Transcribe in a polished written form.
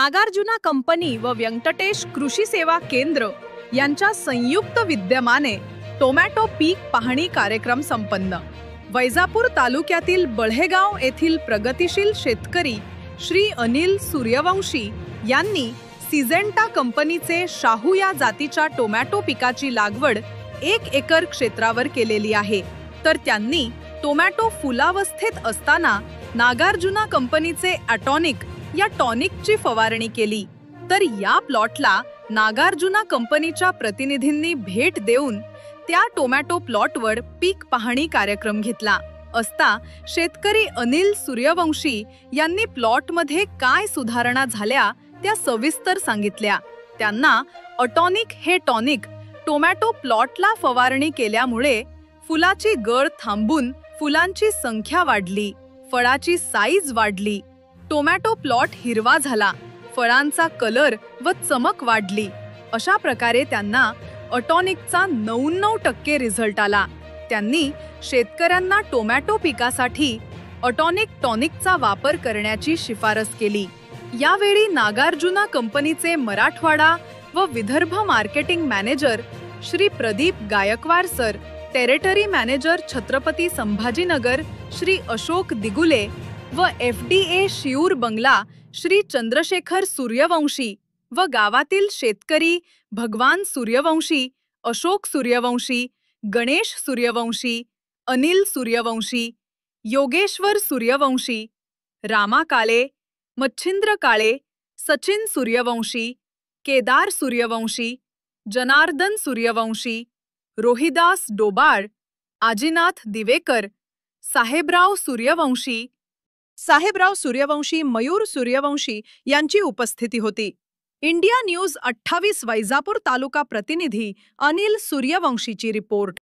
Nagarjuna company व व्यंकटेश कृषी सेवा केंद्र यांच्या संयुक्त विद्यमाने टोमॅटो पीक पाहणी कार्यक्रम संपन्न। वैजापूर तालुक्यातील बळहेगाव येथील प्रगतिशील शेतकरी श्री अनिल सूर्यवंशी यांनी सिजेंटा कंपनीचे शाहू या जातीच्या टोमॅटो पिकाची लागवड 1 एकर क्षेत्रावर केलेली आहे। तर त्यांनी टोमॅटो फुलावस्थेत असताना नागार्जुना कंपनीचे ॲटॉनिक या टॉनिकची फवारणी केली। तर या प्लॉटला नागार्जुना कंपनीच्या प्रतिनिधींनी भेट देऊन त्या टोमॅटो प्लॉटवर पीक पाहणी कार्यक्रम घेतला असता शेतकरी अनिल सूर्यवंशी यांनी प्लॉटमध्ये काय सुधारणा झाल्या त्या सविस्तर सांगितल्या। त्यांना ॲटॉनिक हे टॉनिक टोमॅटो प्लॉटला फवारणी केल्यामुळे फुलाची गळ थांबून फुलांची संख्या वाढली, फळाची साईज वाढली, टोमॅटो प्लॉट हिरवा झाला, फळांचा कलर व चमक वाढली। अशा प्रकारे त्यांना ॲटॉनिकचा 99% रिझल्ट आला। त्यांनी शेतकऱ्यांना टोमॅटो पिकासाठी ॲटॉनिक टॉनिकचा वापर करण्याची शिफारस केली। यावेळी नागार्जुना कंपनीचे मराठवाडा व Vidarbha marketing manager Shri Pradeep Gaikwad sir, territory manager Chhatrapati Sambhajinagar Shri Ashok Digule व FDA शिऊर बंगला श्री चंद्रशेखर सूर्यवंशी व गावातील शेतकरी भगवान सूर्यवंशी, अशोक सूर्यवंशी, गणेश सूर्यवंशी, अनिल सूर्यवंशी, योगेश्वर सूर्यवंशी, रामा काळे, मच्छिंद्र काळे, सचिन सूर्यवंशी, केदार सूर्यवंशी, जनार्दन सूर्यवंशी, रोहिदास डोबाळ, आजीनाथ दिवेकर, साहेबराव सूर्यवंशी, मयूर सूर्यवंशी यांची उपस्थिती होती। इंडिया न्यूज 28 वैजापूर तालुका प्रतिनिधी अनिल सूर्यवंशीची रिपोर्ट।